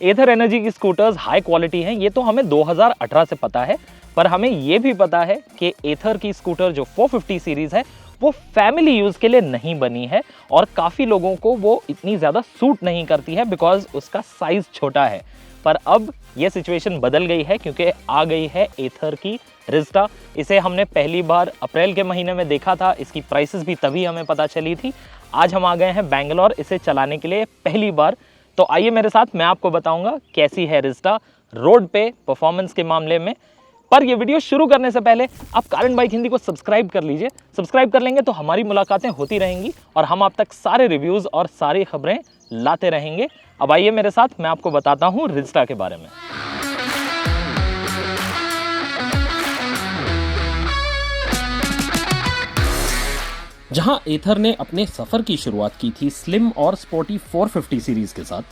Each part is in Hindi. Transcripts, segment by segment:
एथर एनर्जी की स्कूटर्स हाई क्वालिटी हैं, ये तो हमें 2018 से पता है, पर हमें ये भी पता है कि एथर की स्कूटर जो 450 सीरीज है वो फैमिली यूज के लिए नहीं बनी है और काफी लोगों को वो इतनी ज्यादा सूट नहीं करती है बिकॉज उसका साइज छोटा है। पर अब ये सिचुएशन बदल गई है क्योंकि आ गई है एथर की रिस्टा। इसे हमने पहली बार अप्रैल के महीने में देखा था, इसकी प्राइसेस भी तभी हमें पता चली थी। आज हम आ गए हैं बैंगलोर इसे चलाने के लिए पहली बार। तो आइए मेरे साथ, मैं आपको बताऊंगा कैसी है रिस्टा रोड पे परफॉर्मेंस के मामले में। पर ये वीडियो शुरू करने से पहले आप कार एंड बाइक हिंदी को सब्सक्राइब कर लीजिए। सब्सक्राइब कर लेंगे तो हमारी मुलाकातें होती रहेंगी और हम आप तक सारे रिव्यूज और सारी खबरें लाते रहेंगे। अब आइए मेरे साथ, मैं आपको बताता हूँ रिस्टा के बारे में। जहां एथर ने अपने सफर की शुरुआत की थी स्लिम और स्पोर्टी 450 सीरीज के साथ,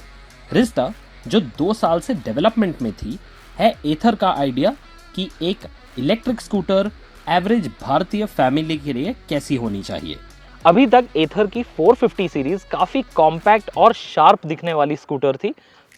रिस्टा जो 2 साल से डेवलपमेंट में थी, है एथर का आइडिया कि एक इलेक्ट्रिक स्कूटर एवरेज भारतीय फैमिली के लिए कैसी होनी चाहिए। अभी तक एथर की 450 सीरीज काफी कॉम्पैक्ट और शार्प दिखने वाली स्कूटर थी,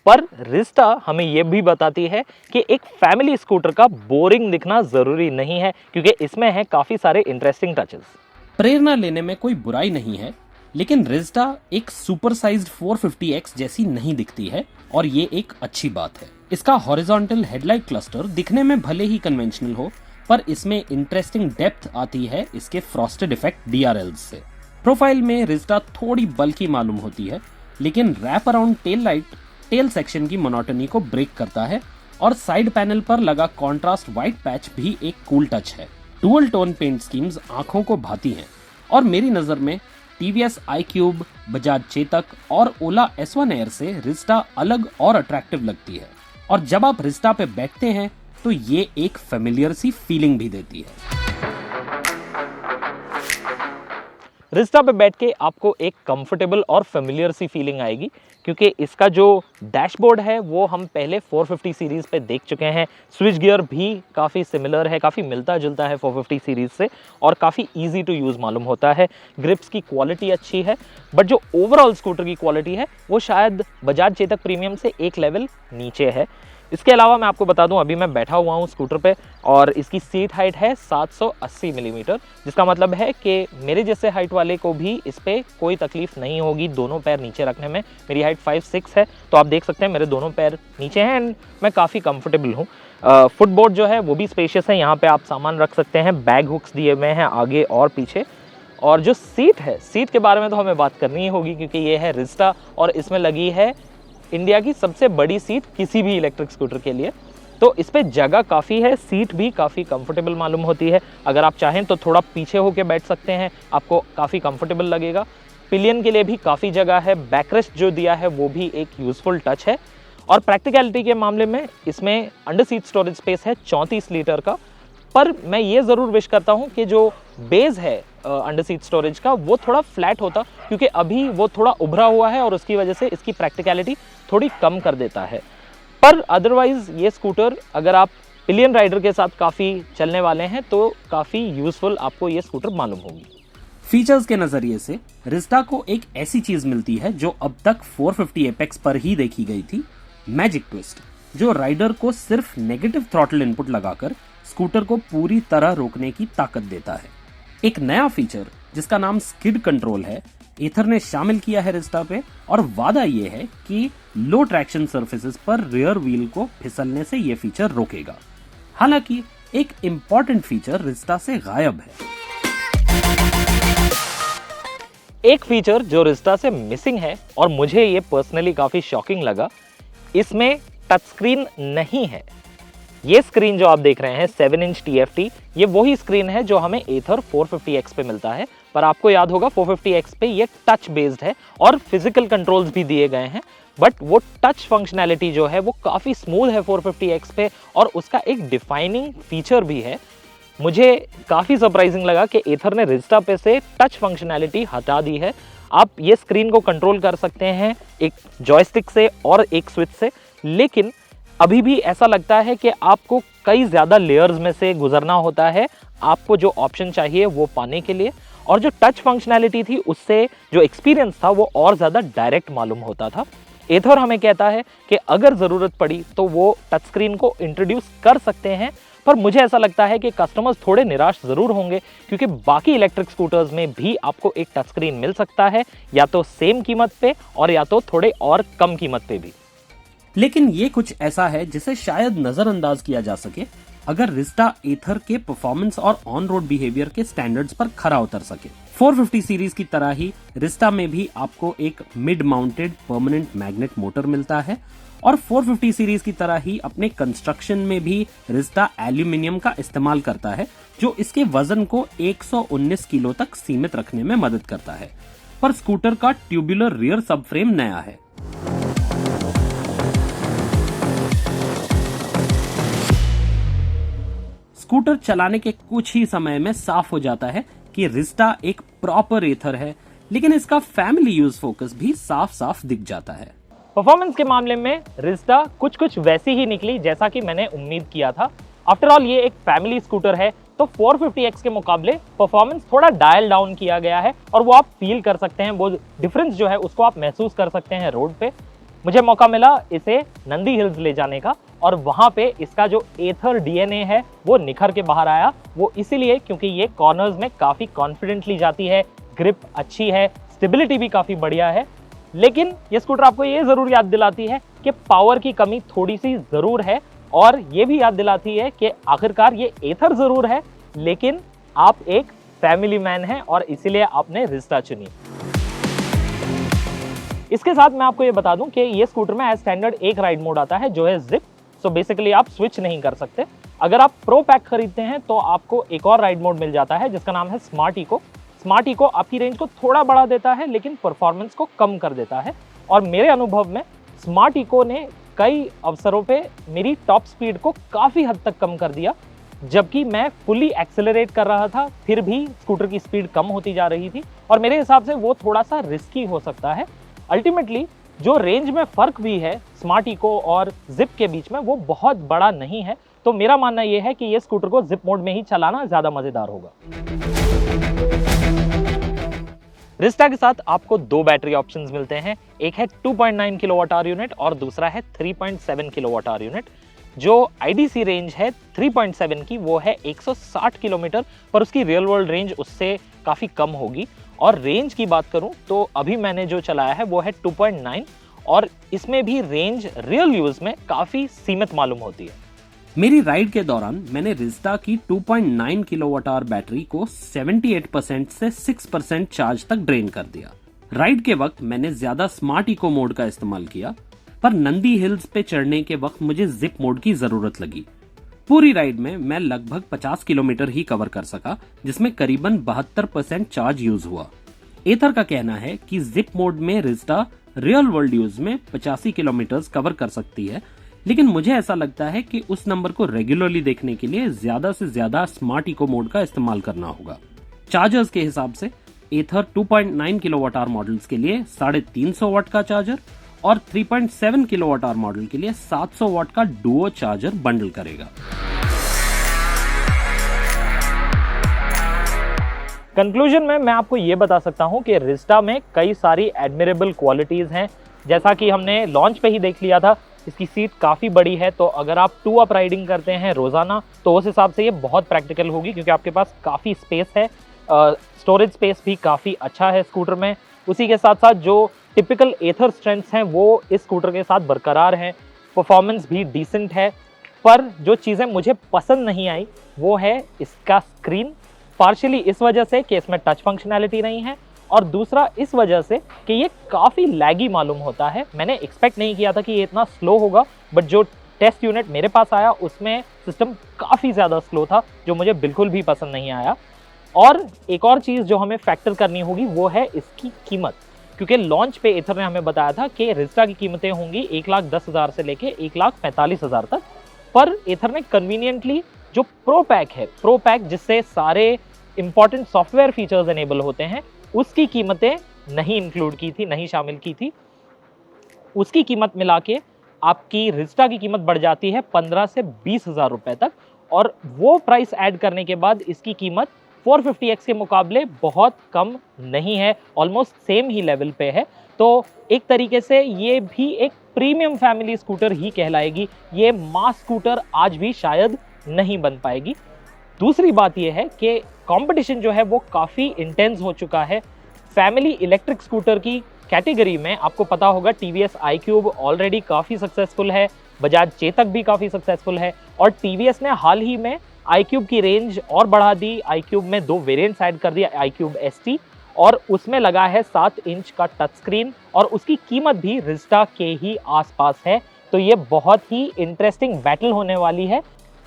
पर रिस्टा हमें यह भी बताती है कि एक फैमिली स्कूटर का बोरिंग दिखना जरूरी नहीं है क्योंकि इसमें है काफी सारे इंटरेस्टिंग टचेस। प्रेरणा लेने में कोई बुराई नहीं है, लेकिन रिस्टा एक सुपर साइज्ड 450X जैसी नहीं दिखती है और ये एक अच्छी बात है। इसका हॉरिजॉन्टल हेडलाइट क्लस्टर दिखने में भले ही कन्वेंशनल हो, पर इसमें इंटरेस्टिंग डेप्थ आती है इसके फ्रॉस्टेड इफेक्ट DRLs से। प्रोफाइल में रिस्टा थोड़ी बल्की मालूम होती है, लेकिन wrap around tail light tail section की मोनोटनी को ब्रेक करता है और साइड पैनल पर लगा कॉन्ट्रास्ट व्हाइट पैच भी एक कूल टच है। डुअल टोन पेंट स्कीम्स आंखों को भाती हैं और मेरी नजर में TVS iQube, बजाज चेतक और ओला S1 एयर से रिस्टा अलग और अट्रैक्टिव लगती है और जब आप रिस्टा पे बैठते हैं तो ये एक फेमिलियर सी फीलिंग भी देती है। रिस्टा पे बैठ के आपको एक कंफर्टेबल और फेमिलियर सी फीलिंग आएगी क्योंकि इसका जो डैशबोर्ड है वो हम पहले 450 सीरीज पे देख चुके हैं। स्विच गियर भी काफ़ी सिमिलर है, काफ़ी मिलता जुलता है 450 सीरीज से और काफ़ी इजी टू यूज़ मालूम होता है। ग्रिप्स की क्वालिटी अच्छी है, बट जो ओवरऑल स्कूटर की क्वालिटी है वो शायद बजाज चेतक प्रीमियम से एक लेवल नीचे है। इसके अलावा मैं आपको बता दूं, अभी मैं बैठा हुआ हूं स्कूटर पे और इसकी सीट हाइट है 780 मिलीमीटर, जिसका मतलब है कि मेरे जैसे हाइट वाले को भी इस पे कोई तकलीफ नहीं होगी दोनों पैर नीचे रखने में। मेरी हाइट 5'6" है, तो आप देख सकते हैं मेरे दोनों पैर नीचे हैं एंड मैं काफ़ी कंफर्टेबल हूँ। फुटबोर्ड जो है वो भी स्पेशियस है, यहाँ पे आप सामान रख सकते हैं। बैग हुक्स दिए हुए हैं आगे और पीछे। और जो सीट है, सीट के बारे में तो हमें बात करनी ही होगी क्योंकि ये है रिस्टा और इसमें लगी है इंडिया की सबसे बड़ी सीट किसी भी इलेक्ट्रिक स्कूटर के लिए। तो इस पे जगह काफ़ी है, सीट भी काफ़ी कंफर्टेबल मालूम होती है। अगर आप चाहें तो थोड़ा पीछे होके बैठ सकते हैं, आपको काफ़ी कंफर्टेबल लगेगा। पिलियन के लिए भी काफ़ी जगह है। बैकरेस्ट जो दिया है वो भी एक यूज़फुल टच है। और प्रैक्टिकलिटी के मामले में इसमें अंडर सीट स्टोरेज स्पेस है 34 लीटर का। पर मैं ये ज़रूर विश करता हूँ कि जो बेस है अंडर सीट स्टोरेज का वो थोड़ा फ्लैट होता, क्योंकि अभी वो थोड़ा उभरा हुआ है और उसकी वजह से इसकी प्रैक्टिकलिटी थोड़ी कम कर देता है। पर अदरवाइज ये स्कूटर अगर आप पिलियन राइडर के साथ काफ़ी चलने वाले हैं तो काफ़ी यूजफुल आपको ये स्कूटर मालूम होगी। फीचर्स के नजरिए से रिस्टा को एक ऐसी चीज मिलती है जो अब तक 450 एपेक्स पर ही देखी गई थी, मैजिक ट्विस्ट, जो राइडर को सिर्फ नेगेटिव थ्रॉटल इनपुट लगाकर स्कूटर को पूरी तरह रोकने की ताकत देता है। एक नया फीचर जिसका नाम स्किड कंट्रोल है, एथर ने शामिल किया है रिस्टा पे और वादा ये है कि लो ट्रैक्शन सर्फेसेस पर रियर व्हील को फिसलने से ये फीचर रोकेगा। हालांकि एक इंपॉर्टेंट फीचर रिस्टा से गायब है। एक फीचर जो रिस्टा से मिसिंग है और मुझे ये पर्सनली काफ़ी शॉकिंग लगा, इसमें टच स्क्रीन नहीं है। ये स्क्रीन जो आप देख रहे हैं 7 इंच TFT, ये वही स्क्रीन है जो हमें एथर 450X पे मिलता है। पर आपको याद होगा 450X पे ये टच बेस्ड है और फिजिकल कंट्रोल्स भी दिए गए हैं, बट वो टच फंक्शनैलिटी जो है वो काफ़ी स्मूथ है 450X पे और उसका एक डिफाइनिंग फीचर भी है। मुझे काफ़ी सरप्राइजिंग लगा कि एथर ने रिस्टा पे से टच फंक्शनैलिटी हटा दी है। आप ये स्क्रीन को कंट्रोल कर सकते हैं एक जॉयस्टिक से और एक स्विच से, लेकिन अभी भी ऐसा लगता है कि आपको कई ज़्यादा लेयर्स में से गुजरना होता है आपको जो ऑप्शन चाहिए वो पाने के लिए। और जो टच फंक्शनैलिटी थी उससे जो एक्सपीरियंस था वो और ज़्यादा डायरेक्ट मालूम होता था। एथर हमें कहता है कि अगर ज़रूरत पड़ी तो वो टच स्क्रीन को इंट्रोड्यूस कर सकते हैं, पर मुझे ऐसा लगता है कि कस्टमर्स थोड़े निराश ज़रूर होंगे क्योंकि बाकी इलेक्ट्रिक स्कूटर्स में भी आपको एक टच स्क्रीन मिल सकता है, या तो सेम कीमत पे और या तो थोड़े और कम कीमत पे भी। लेकिन ये कुछ ऐसा है जिसे शायद नजरअंदाज किया जा सके अगर रिस्टा एथर के परफॉर्मेंस और ऑन रोड बिहेवियर के स्टैंडर्ड्स पर खरा उतर सके। 450 सीरीज की तरह ही रिस्टा में भी आपको एक mid mounted permanent magnet motor मिलता है, और 450 सीरीज की तरह ही अपने कंस्ट्रक्शन में भी रिस्टा एल्यूमिनियम का इस्तेमाल करता है, जो इसके वजन को 119 किलो तक सीमित रखने में मदद करता है। पर स्कूटर का ट्यूबुलर रियर सबफ्रेम नया है। स्कूटर चलाने के कुछ ही समय में साफ हो जाता है कि रिस्टा एक प्रॉपर एथर है, लेकिन इसका फैमिली यूज फोकस भी साफ साफ दिख जाता है। परफॉर्मेंस के मामले में रिस्टा कुछ वैसी ही निकली जैसा कि मैंने उम्मीद किया था। आफ्टर ऑल ये एक फैमिली स्कूटर है, तो 450X के मुकाबले परफॉर्मेंस थोड़ा डायल डाउन किया गया है, और वो आप फील कर सकते हैं, वो डिफरेंस जो है उसको आप महसूस कर सकते हैं रोड पे। मुझे मौका मिला इसे नंदी हिल्स ले जाने का, और वहां पे इसका जो एथर डीएनए है वो निखर के बाहर आया। वो इसीलिए क्योंकि ये कॉर्नर्स में काफी कॉन्फिडेंटली जाती है, ग्रिप अच्छी है, स्टेबिलिटी भी काफी बढ़िया है। लेकिन ये स्कूटर आपको ये जरूर याद दिलाती है कि पावर की कमी थोड़ी सी जरूर है, और ये भी याद दिलाती है कि आखिरकार ये एथर जरूर है, लेकिन आप एक फैमिली मैन हैं और इसीलिए आपने रिस्टा चुनी। इसके साथ मैं आपको ये बता दूं कि ये स्कूटर में एज स्टैंडर्ड एक राइड मोड आता है जो है जिप। सो बेसिकली आप स्विच नहीं कर सकते। अगर आप प्रो पैक खरीदते हैं तो आपको एक और राइड मोड मिल जाता है जिसका नाम है स्मार्ट इको। स्मार्ट इको आपकी रेंज को थोड़ा बढ़ा देता है लेकिन परफॉर्मेंस को कम कर देता है, और मेरे अनुभव में स्मार्ट इको ने कई अवसरों पे मेरी टॉप स्पीड को काफ़ी हद तक कम कर दिया। जबकि मैं फुली एक्सेलरेट कर रहा था फिर भी स्कूटर की स्पीड कम होती जा रही थी, और मेरे हिसाब से वो थोड़ा सा रिस्की हो सकता है। अल्टीमेटली जो रेंज में फ़र्क भी है स्मार्ट इको और जिप के बीच में, वो बहुत बड़ा नहीं है। तो मेरा मानना ये है कि ये स्कूटर को जिप मोड में ही चलाना ज़्यादा मज़ेदार होगा। रिस्टा के साथ आपको दो बैटरी ऑप्शंस मिलते हैं, एक है 2.9 किलोवाट आवर यूनिट और दूसरा है 3.7 किलोवाट आवर यूनिट। जो आईडीसी रेंज है 3.7 की वो है 160 किलोमीटर, पर उसकी रियल वर्ल्ड रेंज उससे काफ़ी कम होगी। और रेंज की बात करूं तो अभी मैंने जो चलाया है वो है 2.9, और इसमें भी रेंज रियल यूज़ में काफ़ी सीमित मालूम होती है। मेरी राइड के दौरान मैंने रिस्टा की 2.9 किलोवाट आवर बैटरी को 78% से 6% चार्ज तक ड्रेन कर दिया। राइड के वक्त मैंने ज्यादा स्मार्ट इको मोड का इस्तेमाल किया, पर नंदी हिल्स पे चढ़ने के वक्त मुझे जिप मोड की जरूरत लगी। पूरी राइड में मैं लगभग 50 किलोमीटर ही कवर कर सका, जिसमें करीबन 72% चार्ज यूज हुआ। एथर का कहना है कि जिप मोड में रिस्टा रियल वर्ल्ड यूज में 85 किलोमीटर कवर कर सकती है, लेकिन मुझे ऐसा लगता है कि उस नंबर को रेगुलरली देखने के लिए ज्यादा से ज्यादा स्मार्ट इको मोड का इस्तेमाल करना होगा। चार्जर्स के हिसाब से एथर 2.9 किलोवाट आवर मॉडल्स के लिए 350 वाट का चार्जर और 3.7 किलोवाट आवर मॉडल के लिए 700 वाट का डुओ चार्जर बंडल करेगा। कंक्लूजन में मैं आपको ये बता सकता हूँ कि रिस्टा में कई सारी एडमिरेबल क्वालिटीज़ हैं। जैसा कि हमने लॉन्च पे ही देख लिया था, इसकी सीट काफ़ी बड़ी है, तो अगर आप 2 अप राइडिंग करते हैं रोज़ाना तो उस हिसाब से ये बहुत प्रैक्टिकल होगी, क्योंकि आपके पास काफ़ी स्पेस है। स्टोरेज स्पेस भी काफ़ी अच्छा है स्कूटर में। उसी के साथ साथ जो टिपिकल एथर स्ट्रेंथ्स हैं वो इस स्कूटर के साथ बरकरार हैं। परफॉर्मेंस भी डिसेंट है, पर जो चीज़ें मुझे पसंद नहीं आई वो है इसका स्क्रीन। पार्शियली इस वजह से कि इसमें टच फंक्शनैलिटी नहीं है, और दूसरा इस वजह से कि ये काफ़ी लैगी मालूम होता है। मैंने एक्सपेक्ट नहीं किया था कि ये इतना स्लो होगा, बट जो टेस्ट यूनिट मेरे पास आया उसमें सिस्टम काफ़ी ज़्यादा स्लो था, जो मुझे बिल्कुल भी पसंद नहीं आया। और एक और चीज़ जो हमें फैक्टर करनी होगी वो है इसकी कीमत, क्योंकि लॉन्च पे एथर ने हमें बताया था कि रिस्टा की कीमतें होंगी 1,10,000 से लेके 1,45,000 तक, पर एथर ने कन्वीनियंटली जो प्रो पैक है, प्रो पैक जिससे सारे इंपॉर्टेंट सॉफ्टवेयर फीचर्स एनेबल होते हैं, उसकी कीमतें नहीं इंक्लूड की थी, नहीं शामिल की थी। उसकी कीमत मिला के आपकी रिस्टा की कीमत बढ़ जाती है 15 से 20 हज़ार रुपये तक, और वो प्राइस ऐड करने के बाद इसकी कीमत 450X के मुकाबले बहुत कम नहीं है, ऑलमोस्ट सेम ही लेवल पे है। तो एक तरीके से ये भी एक प्रीमियम फैमिली स्कूटर ही कहलाएगी, ये मास स्कूटर आज भी शायद नहीं बन पाएगी। दूसरी बात यह है कि कंपटीशन जो है वो काफ़ी इंटेंस हो चुका है। फैमिली इलेक्ट्रिक स्कूटर की कैटेगरी में आपको पता होगा TVS iQube ऑलरेडी काफ़ी सक्सेसफुल है, बजाज चेतक भी काफ़ी सक्सेसफुल है, और TVS ने हाल ही में iQube की रेंज और बढ़ा दी। iQube में 2 वेरिएंट्स ऐड कर दिया, iQube ST, और उसमें लगा है 7 इंच का टच स्क्रीन, और उसकी कीमत भी रिस्टा के ही आसपास है। तो ये बहुत ही इंटरेस्टिंग बैटल होने वाली है।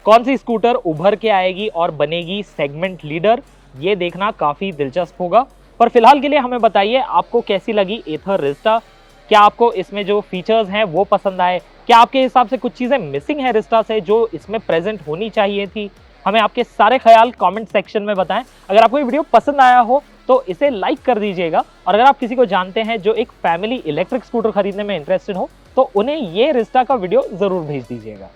कौन सी स्कूटर उभर के आएगी और बनेगी सेगमेंट लीडर, ये देखना काफ़ी दिलचस्प होगा। पर फिलहाल के लिए हमें बताइए आपको कैसी लगी एथर रिस्टा। क्या आपको इसमें जो फीचर्स हैं वो पसंद आए? क्या आपके हिसाब से कुछ चीज़ें मिसिंग है रिस्टा से जो इसमें प्रेजेंट होनी चाहिए थी? हमें आपके सारे ख्याल कमेंट सेक्शन में बताएं। अगर आपको ये वीडियो पसंद आया हो तो इसे लाइक कर दीजिएगा, और अगर आप किसी को जानते हैं जो एक फैमिली इलेक्ट्रिक स्कूटर खरीदने में इंटरेस्टेड हो तो उन्हें ये रिस्टा का वीडियो ज़रूर भेज दीजिएगा।